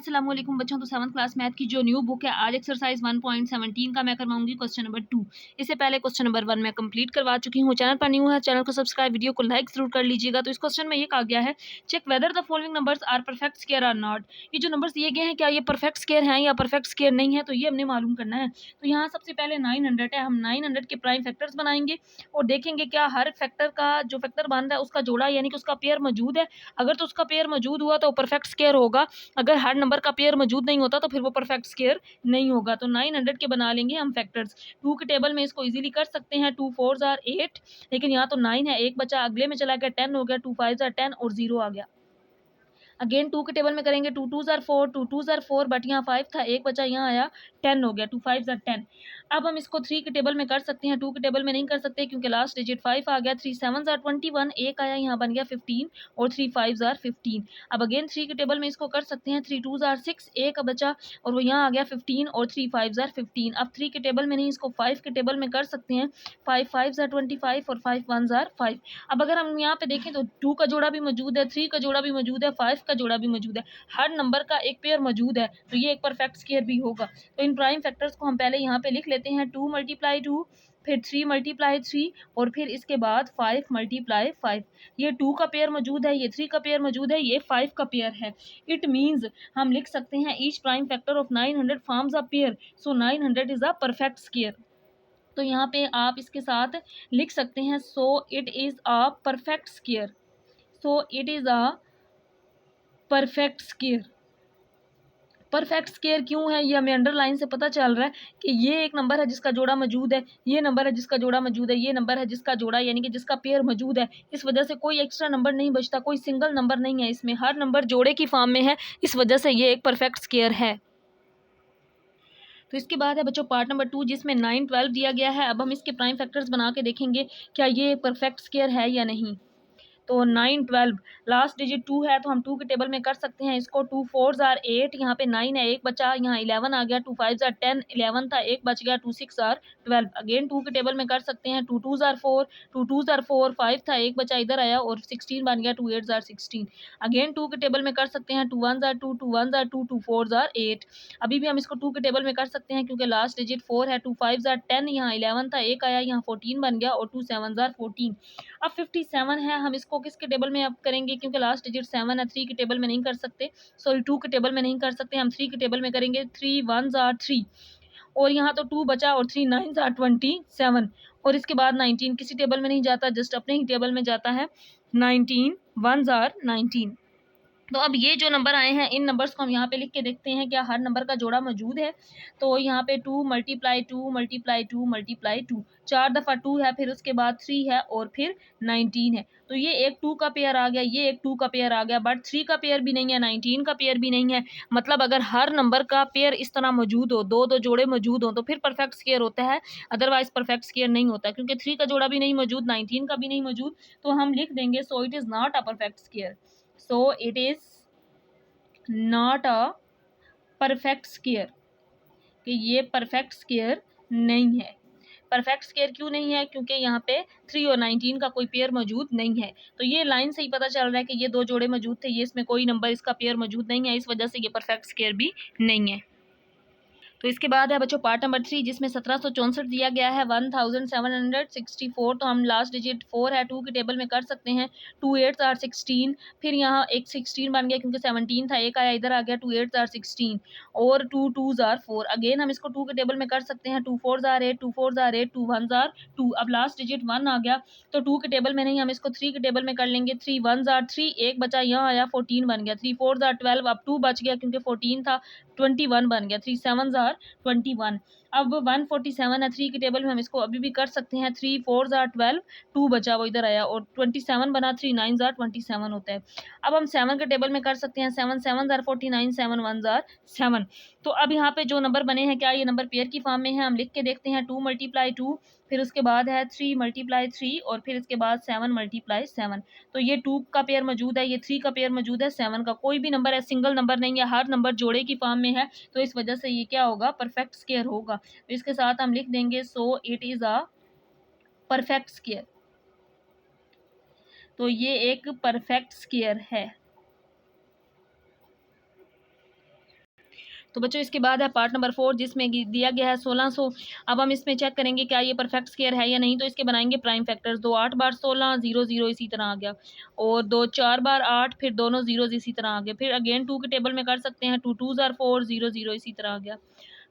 अस्सलाम वालेकुम बच्चों। तो 7th क्लास मैथ की जो न्यू बुक है, आज एक्सरसाइज 1.17 का मैं करवाऊंगी क्वेश्चन नंबर 2। इससे पहले क्वेश्चन नंबर 1 मैं कंप्लीट करवा चुकी हूँ। चैनल पर न्यू है, चैनल को सब्सक्राइब, वीडियो को लाइक जरूर कर लीजिएगा। तो इस क्वेश्चन में ये कहा गया है, check whether the following numbers are perfect square or not. ये जो नंबर्स दिए गए हैं, क्या ये परफेक्ट स्क्वायर हैं या परफेक्ट स्क्वायर नहीं है, तो ये हमने मालूम करना है। तो यहाँ सबसे पहले 900 है, हम 900 के प्राइम फैक्टर्स बनाएंगे और देखेंगे क्या हर फैक्टर का जो फैक्टर बन रहा है उसका जोड़ा यानी कि उसका पेयर मौजूद है। अगर तो उसका पेयर मौजूद हुआ तो परफेक्ट स्क्वायर होगा, अगर हर नंबर का पेयर मौजूद नहीं होता तो फिर वो परफेक्ट स्क्वायर नहीं होगा। तो 900 के बना लेंगे हम फैक्टर्स। 2 के टेबल में इसको इजीली कर सकते हैं, 2 4s आर 8, लेकिन यहाँ तो 9 है, एक बचा अगले में चला गया, 10 हो गया, 2 5s आर 10 और 0 आ गया। अगेन 2 के टेबल में करेंगे, 2 2s are 4, 2 2s are 4, but यहाँ 5 था, एक बचा, यहाँ आया 10 हो गया, 2 5s आर 10। अब हम इसको 3 के टेबल में कर सकते हैं, 2 के टेबल में नहीं कर सकते क्योंकि लास्ट डिजिट 5 आ गया। 3 7s आर 21, एक आया, यहाँ बन गया 15 और 3 5s आर 15। अब अगेन 3 के टेबल में इसको कर सकते हैं, 3 2s आर 6, एक बचा और वो यहाँ आ गया 15 और 3 5s आर 15। अब 3 के टेबल में नहीं, इसको 5 के टेबल में कर सकते हैं, 5 5s आर 25 और 5 1s आर 5। अब अगर हम यहाँ पे देखें तो 2 का जोड़ा भी मौजूद है, 3 का जोड़ा भी मौजूद है, 5 का जोड़ा भी मौजूद है, हर नंबर का एक पेयर मौजूद है, तो ये एक परफेक्ट स्क्वायर भी होगा। तो इन प्राइम फैक्टर्स को हम पहले यहाँ पे लिख लेते हैं, 2 × 2, फिर 3 × 3 और फिर इसके बाद 5 × 5। ये 2 का पेयर मौजूद है, ये 3 का पेयर मौजूद है, ये 5 का पेयर है। इट मीन्स हम लिख सकते हैं each prime factor of 900 forms a pair, so 900 is a perfect square. तो यहाँ पे आप इसके साथ लिख सकते हैं, so it is a perfect square, so it is a perfect square. Perfect square क्यों है, ये हमें अंडरलाइन से पता चल रहा है कि ये एक नंबर है जिसका जोड़ा मौजूद है, ये नंबर है जिसका जोड़ा मौजूद है, ये नंबर है जिसका जोड़ा यानी कि जिसका पेयर मौजूद है। इस वजह से कोई एक्स्ट्रा नंबर नहीं बचता, कोई सिंगल नंबर नहीं है इसमें, हर नंबर जोड़े की फॉर्म में है, इस वजह से ये एक परफेक्ट स्क्वायर है। तो इसके बाद है बच्चों पार्ट नंबर 2, जिसमें 9 12 दिया गया है। अब हम इसके प्राइम फैक्टर्स बना के देखेंगे क्या ये परफेक्ट स्क्वायर है या नहीं। तो 9 12 लास्ट डिजिट 2 है, तो हम 2 के टेबल में कर सकते हैं इसको, 2 4s आर 8, यहाँ पे 9 है, एक बचा, यहाँ 11 आ गया, 2 5s आर 10, 11 था, एक बच गया, 2 6 आर 12। अगेन 2 के टेबल में कर सकते हैं, 2 2s आर 4, 2 2s आर 4, 5 था, एक बचा, इधर आया और 16 बन गया, 2 8s आर 16। अगेन 2 के टेबल में कर सकते हैं, 2 1s are 2, 2 1s are 2, 2 4s are 8। अभी भी हम इसको 2 के टेबल में कर सकते हैं क्योंकि लास्ट डिजिट 4 है, 2 5s आर 10, यहाँ 11 था, एक आया, यहाँ 14 बन गया और 2 7s आर 14। अब 57 है, हम इसको किसके टेबल में अब करेंगे क्योंकि लास्ट डिजिट 7 है, 3 के टेबल में नहीं कर सकते, सॉरी 2 के टेबल में नहीं कर सकते, हम 3 के टेबल में करेंगे। 3 1s आर 3 और यहाँ तो 2 बचा और 3 9s आर 27 और इसके बाद 19 किसी टेबल में नहीं जाता, जस्ट अपने ही टेबल में जाता है, 19 1s आर 19। तो अब ये जो नंबर आए हैं, इन नंबर्स को हम यहाँ पे लिख के देखते हैं क्या हर नंबर का जोड़ा मौजूद है। तो यहाँ पे 2 × 2 × 2 × 2, 4 दफ़ा 2 है, फिर उसके बाद 3 है और फिर 19 है। तो ये एक 2 का पेयर आ गया, ये एक 2 का पेयर आ गया, बट 3 का पेयर भी नहीं है, 19 का पेयर भी नहीं है। मतलब अगर हर नंबर का पेयर इस तरह मौजूद हो, दो दो जोड़े मौजूद हो, तो फिर परफेक्ट स्क्वायर होता है, अदरवाइज परफेक्ट स्क्वायर नहीं होता। क्योंकि 3 का जोड़ा भी नहीं मौजूद, 19 का भी नहीं मौजूद, तो हम लिख देंगे so it is not a perfect square, so it is not a perfect square, कि ये परफेक्ट स्क्वायर नहीं है। परफेक्ट स्क्वायर क्यों नहीं है, क्योंकि यहाँ पे 3 और 19 का कोई पेयर मौजूद नहीं है। तो ये लाइन से ही पता चल रहा है कि ये दो जोड़े मौजूद थे, ये इसमें कोई नंबर इसका पेयर मौजूद नहीं है, इस वजह से ये परफेक्ट स्क्वायर भी नहीं है। तो इसके बाद है बच्चों पार्ट नंबर 3, जिसमें 1764 दिया गया है, 1764। तो हम लास्ट डिजिट 4 है, 2 के टेबल में कर सकते हैं, 2 8s आर 16, फिर यहाँ एक 16 बन गया क्योंकि 17 था, एक आया, इधर आ गया, 2 8s आर 16 और 2 2s आर 4। अगेन हम इसको 2 के टेबल में कर सकते हैं, 2 4s are 8, 2 4s are 8, 2 1s are 2। अब लास्ट डिजिट 1 आ गया, तो 2 के टेबल में नहीं, हम इसको 3 के टेबल में कर लेंगे, 3 1s आर 3, एक बचा, यहाँ आया, 14 बन गया, 3 4s आर 12, अब 2 बच गया क्योंकि 14 था, 21 बन गया, 3 7s आर 21। अब 147 है, 3 के टेबल में हम इसको अभी भी कर सकते हैं, 3 4s आर 12, 2 बचा, वो इधर आया और 27 बना, 3 9s आर 27 होता है। अब हम 7 के टेबल में कर सकते हैं, 7 7s आर 49, 7 1s आर 7। तो अब यहाँ पे जो नंबर बने हैं, क्या ये नंबर पेयर की फॉर्म में है, हम लिख के देखते हैं, 2 × 2, फिर उसके बाद है 3 × 3 और फिर इसके बाद 7 × 7। तो ये 2 का पेयर मौजूद है, ये 3 का पेयर मौजूद है, 7 का कोई भी नंबर है, सिंगल नंबर नहीं है, हर नंबर जोड़े की फॉर्म में है, तो इस वजह से ये क्या होगा, परफेक्ट स्क्वायर होगा। तो इसके साथ हम लिख देंगे so it is a perfect square. तो ये एक परफेक्ट स्क्वायर है। तो बच्चों इसके बाद है पार्ट नंबर 4 जिसमें दिया गया है 1600। अब हम इसमें चेक करेंगे क्या ये परफेक्ट स्क्वायर है या नहीं। तो इसके बनाएंगे प्राइम फैक्टर्स। 2 8 बार 16 0 0 इसी तरह आ गया, और 2 4 बार 8, फिर दोनों जीरोज इसी तरह आ गए। फिर अगेन 2 के टेबल में कर सकते हैं। 2 2 जार 4 0 0 इसी तरह आ गया।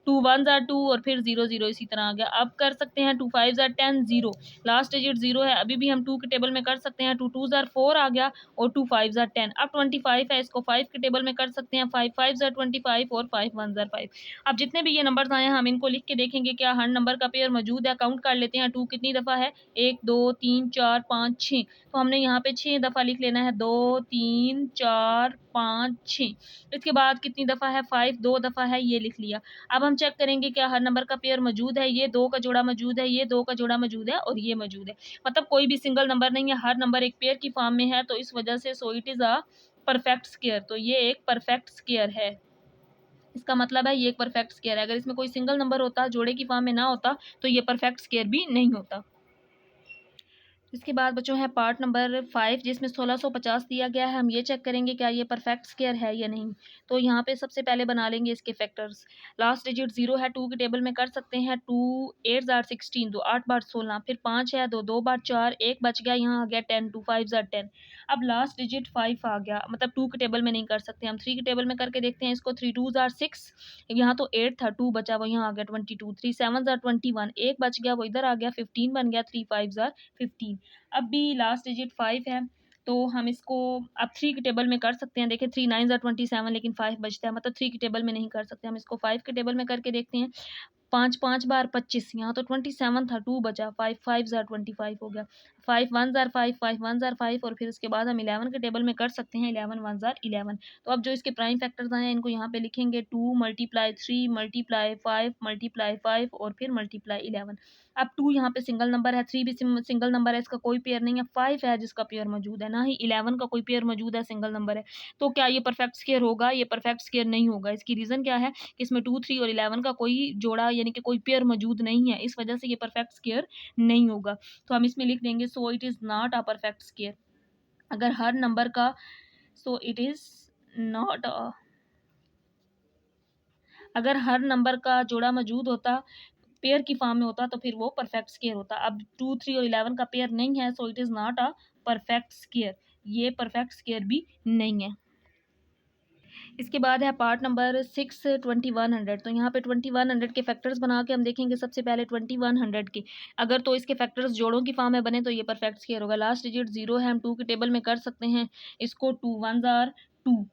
2 1 जार 2 और फिर 0 0 इसी तरह आ गया। अब कर सकते हैं 2 5 जार 10 0, लास्ट डिजिट 0 है। अभी भी हम 2 के टेबल में कर सकते हैं। 2 2 जार 4 आ गया और 2 5 जार 10। अब 25 है, इसको 5 के टेबल में कर सकते हैं। 5 5 जार 25 और 5 1 जार 5। अब जितने भी ये नंबर्स आए हैं हम इनको लिख के देखेंगे क्या हर नंबर का पेयर मौजूद है। काउंट कर लेते हैं। 2 कितनी दफ़ा है, 1 2 3 4 5 6। तो हमने यहाँ पे 6 दफ़ा लिख लेना है। 2 3 4 5 6। इसके बाद कितनी दफ़ा है, 5 2 दफ़ा है, ये लिख लिया। अब हम चेक करेंगे क्या हर नंबर का पेयर मौजूद है। ये 2 का जोड़ा मौजूद है, ये 2 का जोड़ा मौजूद है और ये मौजूद है। मतलब कोई भी सिंगल नंबर नहीं है, हर नंबर एक पेयर की फॉर्म में है। तो इस वजह से so it is a perfect square. तो ये एक परफेक्ट स्क्वायर है। इसका मतलब है ये एक परफेक्ट स्क्वायर है। अगर इसमें कोई सिंगल नंबर होता, जोड़े की फॉर्म में ना होता, तो ये परफेक्ट स्क्वायर भी नहीं होता। इसके बाद बच्चों है पार्ट नंबर 5 जिसमें 1650 दिया गया है। हम ये चेक करेंगे क्या ये परफेक्ट स्क्वायर है या नहीं। तो यहाँ पे सबसे पहले बना लेंगे इसके फैक्टर्स। लास्ट डिजिट 0 है, 2 के टेबल में कर सकते हैं। 2 8 जार 16, 2 8 बार 16, फिर 5 है, 2 2 बार 4, 1 बच गया, यहाँ आ गया 10, 2 5 जार 10। अब लास्ट डिजिट 5 आ गया, मतलब 2 के टेबल में नहीं कर सकते हम। 3 के टेबल में करके देखते हैं इसको। 3 2 जार 6, यहाँ तो 8 था, 2 बचा, वो यहाँ आ गया 22। 3 7 जार 21, 1 बच गया, वो इधर आ गया 15 बन गया। 3 5 जार 15। अब भी लास्ट डिजिट 5 है, तो हम इसको अब 3 के टेबल में कर सकते हैं। देखिए 3 9 जार 27, लेकिन 5 बचता है, मतलब 3 के टेबल में नहीं कर सकते। हम इसको 5 के टेबल में करके देखते हैं। 5 5 बार 25, यहाँ तो 27 था, 2 बचा, 5 5 जार 25 हो गया। 5 1 जार 5, 5 1 जार 5, और फिर उसके बाद हम 11 के टेबल में कर सकते हैं। 11 1 जार 11। तो अब जो इसके प्राइम फैक्टर्स आए हैं इनको यहाँ पे लिखेंगे। 2 मल्टीप्लाई 3 मल्टीप्लाई 5 मल्टीप्लाई 5 और फिर मल्टीप्लाई 11। अब 2 यहाँ पे सिंगल नंबर है, 3 भी सिंगल नंबर है, इसका कोई पेयर नहीं है। 5 है जिसका पेयर मौजूद है, ना ही 11 का कोई पेयर मौजूद है, सिंगल नंबर है। तो क्या ये परफेक्ट स्क्वायर होगा? ये परफेक्ट स्क्वायर नहीं होगा। इसकी रीज़न क्या है कि इसमें 2 3 और 11 का कोई जोड़ा यानी कि कोई पेयर मौजूद नहीं है, इस वजह से ये परफेक्ट स्क्वायर नहीं होगा। तो हम इसमें लिख देंगे so it is not a perfect square. अगर हर नंबर का so it is not a अगर हर नंबर का जोड़ा मौजूद होता, पेयर की फॉर्म में होता, तो फिर वो परफेक्ट स्क्वायर होता। अब 2 3 और 11 का पेयर नहीं है, so it is not a perfect square. ये परफेक्ट स्क्वायर भी नहीं है। इसके बाद है पार्ट नंबर 6 2100। तो यहाँ पे 2100 के फैक्टर्स बना के हम देखेंगे। सबसे पहले 2100 के अगर तो इसके फैक्टर्स जोड़ों की फॉर्म में बने तो ये परफेक्ट स्क्वायर होगा। लास्ट डिजिट 0 है, हम 2 के टेबल में कर सकते हैं इसको। 2 1 जार 2।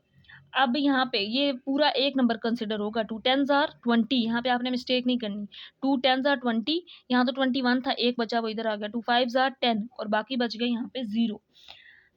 अब यहाँ पे ये पूरा एक नंबर कंसिडर होगा। 2 10 जार 20, यहाँ पे आपने मिस्टेक नहीं करनी। 2 10 जार 20, यहाँ तो 21 था, एक बचा, वो इधर आ गया। 2 5 जार 10 और बाकी बच गए यहाँ पे 0।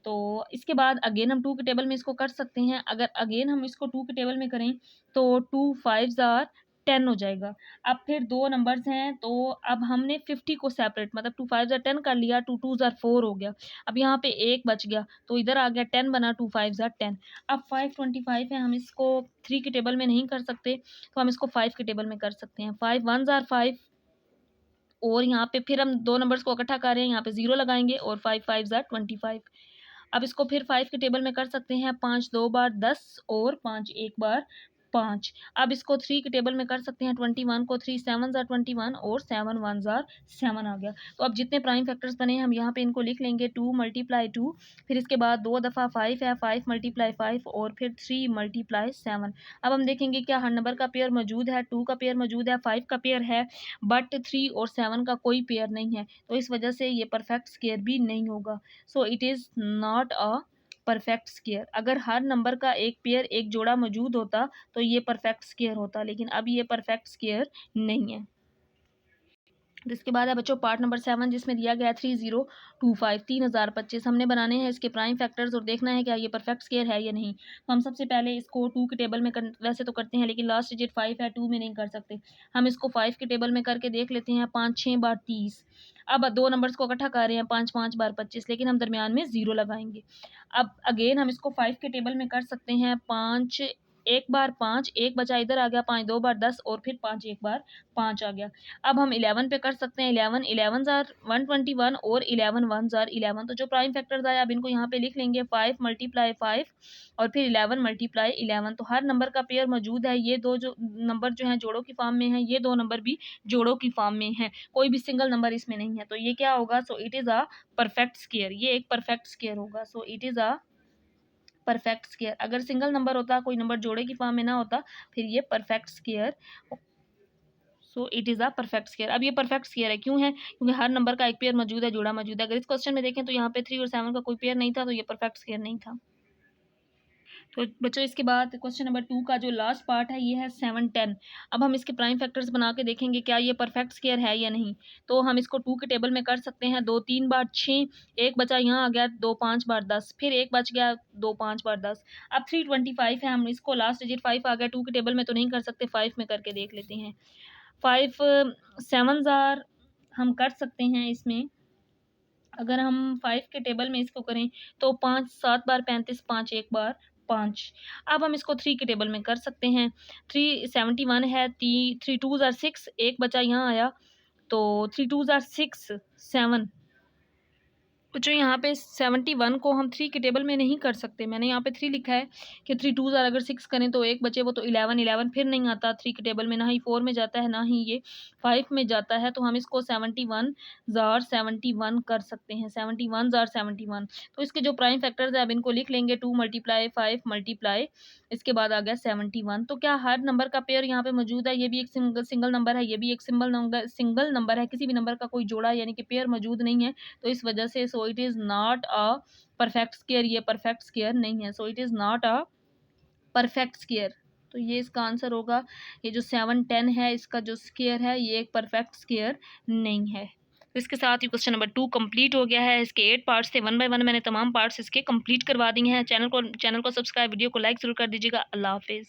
तो इसके बाद अगेन हम 2 के टेबल में इसको कर सकते हैं। अगर अगेन हम इसको 2 के टेबल में करें तो 2 5 जार 10 हो जाएगा। अब फिर दो नंबर्स हैं, तो अब हमने 50 को सेपरेट, मतलब 2 5 जार 10 कर लिया। 2 2 जार 4 हो गया। अब यहाँ पे एक बच गया, तो इधर आ गया 10 बना। 2 5 जार 10। अब 525 है, हम इसको 3 के टेबल में नहीं कर सकते, तो हम इसको 5 के टेबल में कर सकते हैं। 5 1 जार 5, और यहाँ पे फिर हम दो नंबर्स को इकट्ठा कर रहे हैं, यहाँ पे 0 लगाएंगे, और 5 5 जार 25। अब इसको फिर 5 के टेबल में कर सकते हैं। 5 2 बार 10 और 5 1 बार 5। अब इसको 3 के टेबल में कर सकते हैं। 21 को 3 7 जार 21 और 7 1 जार 7 आ गया। तो अब जितने प्राइम फैक्टर्स बने हम यहाँ पे इनको लिख लेंगे। 2 मल्टीप्लाई 2, फिर इसके बाद 2 दफ़ा 5 है, 5 मल्टीप्लाई 5 और फिर 3 मल्टीप्लाई 7। अब हम देखेंगे क्या हर नंबर का पेयर मौजूद है। 2 का पेयर मौजूद है, 5 का पेयर है, बट 3 और 7 का कोई पेयर नहीं है। तो इस वजह से ये परफेक्ट स्क्वायर भी नहीं होगा। So it is not a perfect square. अगर हर नंबर का एक पेयर, एक जोड़ा मौजूद होता, तो ये परफेक्ट स्क्वायर होता, लेकिन अब ये परफेक्ट स्क्वायर नहीं है। इसके बाद है बच्चों पार्ट नंबर 7 जिसमें दिया गया है 3025 3025। हमने बनाने हैं इसके प्राइम फैक्टर्स और देखना है क्या ये परफेक्ट स्क्वायर है या नहीं। तो हम सबसे पहले इसको 2 के टेबल में वैसे तो करते हैं, लेकिन लास्ट डिजिट 5 है, 2 में नहीं कर सकते। हम इसको 5 के टेबल में करके देख लेते हैं। 5 6 बार 30। अब दो नंबर्स को इकट्ठा कर रहे हैं। 5 5 बार 25, लेकिन हम दरमियान में 0 लगाएंगे। अब अगेन हम इसको 5 के टेबल में कर सकते हैं। 5 एक बार 5, एक बचा इधर आ गया 5, 2 बार 10 और फिर 5 एक बार 5 आ गया। अब हम 11 पे कर सकते हैं। 11 11 आर 121 और 11 1 आर 11। तो जो प्राइम फैक्टर्स आए अब इनको यहाँ पे लिख लेंगे 5 × 5 और फिर 11 × 11। तो हर नंबर का पेयर मौजूद है। ये दो जो नंबर जो हैं जोड़ों की फॉर्म में हैं, ये दो नंबर भी जोड़ों की फॉर्म में हैं, कोई भी सिंगल नंबर इसमें नहीं है। तो ये क्या होगा? So it is a perfect square. ये एक परफेक्ट स्क्वायर होगा। So it is a perfect square. अगर सिंगल नंबर होता, कोई नंबर जोड़े की फॉर्म में ना होता, फिर ये perfect square. So it is a perfect square. अब ये परफेक्ट स्क्वायर है, क्यों है? क्योंकि हर नंबर का एक पेयर मौजूद है, जोड़ा मौजूद है। अगर इस क्वेश्चन में देखें तो यहाँ पे 3 और 7 का कोई पेयर नहीं था, तो ये परफेक्ट स्क्वायर नहीं था। तो बच्चों इसके बाद क्वेश्चन नंबर 2 का जो लास्ट पार्ट है ये है 7 10। अब हम इसके प्राइम फैक्टर्स बना के देखेंगे क्या ये परफेक्ट स्क्वायर है या नहीं। तो हम इसको 2 के टेबल में कर सकते हैं। 2 3 बार 6, एक बचा यहाँ आ गया 2 5 बार 10, फिर एक बच गया 2 5 बार 10। अब 325 है, हम इसको लास्ट डिजिट 5 आ गया, 2 के टेबल में तो नहीं कर सकते, 5 में करके देख लेते हैं। 5 7 जार हम कर सकते हैं इसमें। अगर हम 5 के टेबल में इसको करें तो 5 7 बार 35, 5 एक बार 5। अब हम इसको 3 के टेबल में कर सकते हैं। 371 है, 3 2 जार 6, एक बचा यहाँ आया, तो 3 2 जार 6 7। तो जो यहाँ पे 71 को हम 3 के टेबल में नहीं कर सकते। मैंने यहाँ पे 3 लिखा है कि 3 2 जार अगर 6 करें तो एक बचे, वो तो 11 11 फिर नहीं आता 3 के टेबल में, ना ही 4 में जाता है, ना ही ये 5 में जाता है। तो हम इसको 71 जार 71 कर सकते हैं। 71 जार 71। तो इसके जो प्राइम फैक्टर्स है अब इनको लिख लेंगे। 2 × 5 × इसके बाद आ गया 71। तो क्या हर नंबर का पेयर यहाँ पे मौजूद है? ये भी एक सिंगल नंबर है, ये भी एक सिंगल नंबर है, किसी भी नंबर का कोई जोड़ा यानी कि पेयर मौजूद नहीं है। तो इस वजह से so it is not a perfect square. ये परफेक्ट स्क्वायर नहीं है। So it is not a perfect square. तो ये इसका आंसर होगा। ये जो 7 10 है इसका जो स्क्वायर है ये एक परफेक्ट स्क्वायर नहीं है। तो इसके साथ ही क्वेश्चन नंबर 2 कंप्लीट हो गया है। इसके 8 पार्ट्स थे, 1 बाय 1 मैंने तमाम पार्ट्स इसके कंप्लीट करवा दिए हैं। चैनल को सब्सक्राइब, वीडियो को लाइक जरूर कर दीजिएगा। अल्लाह हाफिज़।